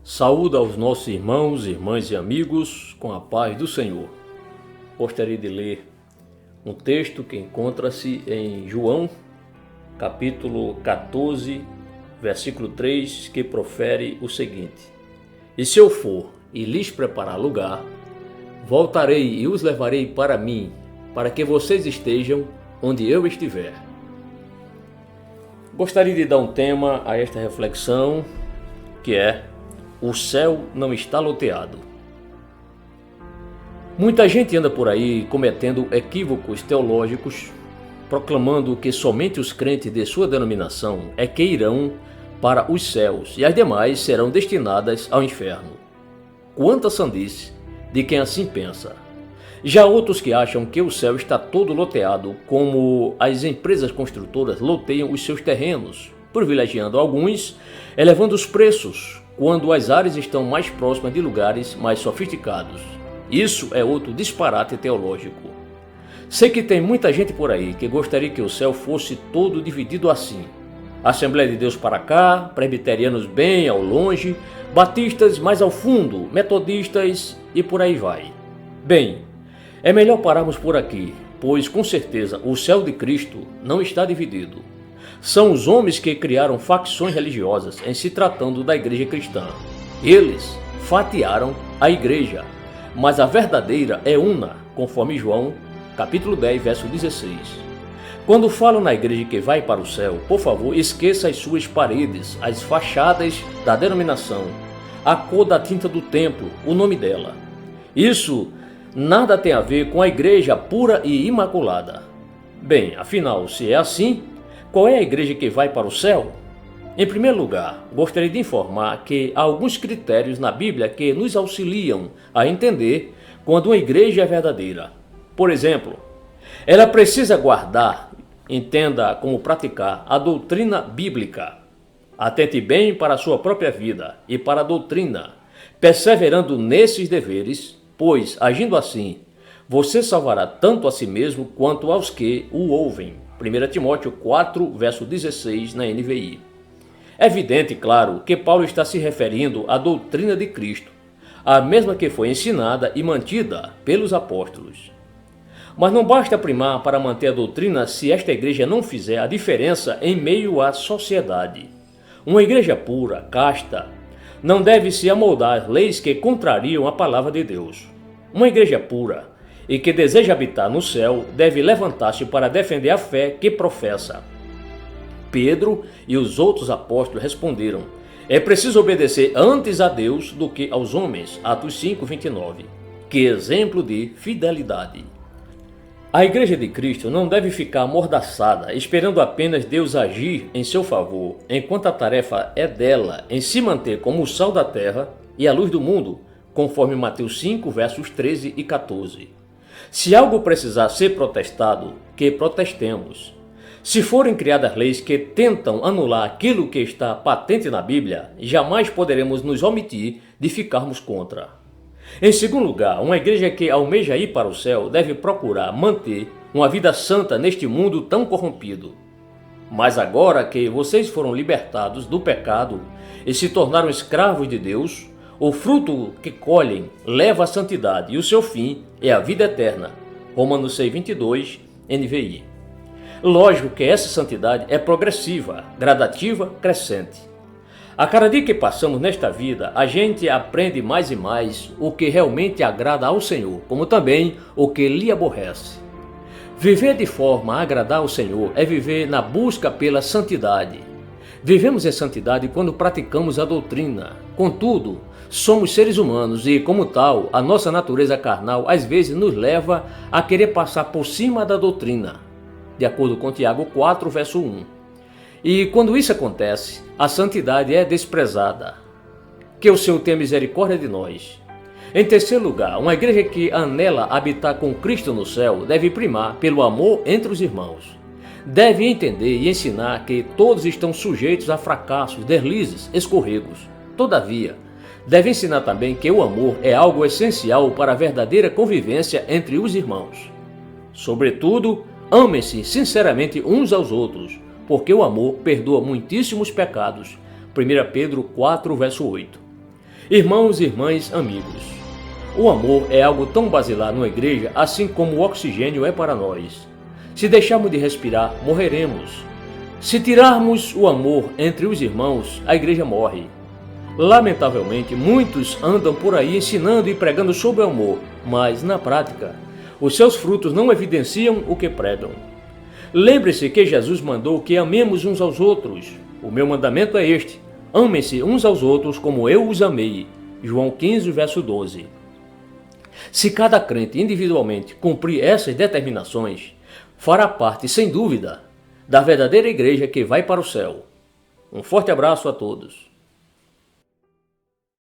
Saúde aos nossos irmãos, irmãs e amigos com a paz do Senhor. Gostaria de ler um texto que encontra-se em João, capítulo 14, versículo 3, que profere o seguinte: E se eu for e lhes preparar lugar, voltarei e os levarei para mim, para que vocês estejam onde eu estiver. Gostaria de dar um tema a esta reflexão, que é: o céu não está loteado. Muita gente anda por aí cometendo equívocos teológicos, proclamando que somente os crentes de sua denominação é que irão para os céus e as demais serão destinadas ao inferno. Quanta sandice de quem assim pensa! Já outros que acham que o céu está todo loteado, como as empresas construtoras loteiam os seus terrenos, privilegiando alguns, elevando os preços quando as áreas estão mais próximas de lugares mais sofisticados. Isso é outro disparate teológico. Sei que tem muita gente por aí que gostaria que o céu fosse todo dividido assim: Assembleia de Deus para cá, presbiterianos bem ao longe, batistas mais ao fundo, metodistas e por aí vai. Bem, é melhor pararmos por aqui, pois com certeza o céu de Cristo não está dividido. São os homens que criaram facções religiosas em se tratando da igreja cristã. Eles fatiaram a igreja, mas a verdadeira é una, conforme João, capítulo 10, verso 16. Quando falam na igreja que vai para o céu, por favor, esqueça as suas paredes, as fachadas da denominação, a cor da tinta do templo, o nome dela. Isso nada tem a ver com a igreja pura e imaculada. Bem, afinal, se é assim, qual é a igreja que vai para o céu? Em primeiro lugar, gostaria de informar que há alguns critérios na Bíblia que nos auxiliam a entender quando uma igreja é verdadeira. Por exemplo, ela precisa guardar, entenda como praticar, a doutrina bíblica. Atente bem para a sua própria vida e para a doutrina, perseverando nesses deveres, pois, agindo assim, você salvará tanto a si mesmo quanto aos que o ouvem. 1 Timóteo 4, verso 16, na NVI. É evidente, claro, que Paulo está se referindo à doutrina de Cristo, a mesma que foi ensinada e mantida pelos apóstolos. Mas não basta primar para manter a doutrina se esta igreja não fizer a diferença em meio à sociedade. Uma igreja pura, casta, não deve se amoldar às leis que contrariam a palavra de Deus. Uma igreja pura e que deseja habitar no céu deve levantar-se para defender a fé que professa. Pedro e os outros apóstolos responderam: é preciso obedecer antes a Deus do que aos homens. Atos 5, 29. Que exemplo de fidelidade! A igreja de Cristo não deve ficar amordaçada, esperando apenas Deus agir em seu favor, enquanto a tarefa é dela em se manter como o sal da terra e a luz do mundo, conforme Mateus 5, versos 13 e 14. Se algo precisar ser protestado, que protestemos. Se forem criadas leis que tentam anular aquilo que está patente na Bíblia, jamais poderemos nos omitir de ficarmos contra. Em segundo lugar, uma igreja que almeja ir para o céu deve procurar manter uma vida santa neste mundo tão corrompido. Mas agora que vocês foram libertados do pecado e se tornaram escravos de Deus, o fruto que colhem leva à santidade e o seu fim é a vida eterna. Romanos 6, 22, NVI. Lógico que essa santidade é progressiva, gradativa, crescente. A cada dia que passamos nesta vida, a gente aprende mais e mais o que realmente agrada ao Senhor, como também o que lhe aborrece. Viver de forma a agradar ao Senhor é viver na busca pela santidade. Vivemos em santidade quando praticamos a doutrina. Contudo, somos seres humanos e, como tal, a nossa natureza carnal às vezes nos leva a querer passar por cima da doutrina, de acordo com Tiago 4, verso 1. E quando isso acontece, a santidade é desprezada. Que o Senhor tenha misericórdia de nós. Em terceiro lugar, uma igreja que anela habitar com Cristo no céu deve primar pelo amor entre os irmãos. Deve entender e ensinar que todos estão sujeitos a fracassos, deslizes, escorregos. Todavia, deve ensinar também que o amor é algo essencial para a verdadeira convivência entre os irmãos. Sobretudo, amem-se sinceramente uns aos outros, porque o amor perdoa muitíssimos pecados. 1 Pedro 4, verso 8. Irmãos e irmãs, amigos, o amor é algo tão basilar numa igreja, assim como o oxigênio é para nós. Se deixarmos de respirar, morreremos. Se tirarmos o amor entre os irmãos, a igreja morre. Lamentavelmente, muitos andam por aí ensinando e pregando sobre o amor, mas, na prática, os seus frutos não evidenciam o que pregam. Lembre-se que Jesus mandou que amemos uns aos outros. O meu mandamento é este: amem-se uns aos outros como eu os amei. João 15, verso 12. Se cada crente individualmente cumprir essas determinações, fará parte, sem dúvida, da verdadeira igreja que vai para o céu. Um forte abraço a todos.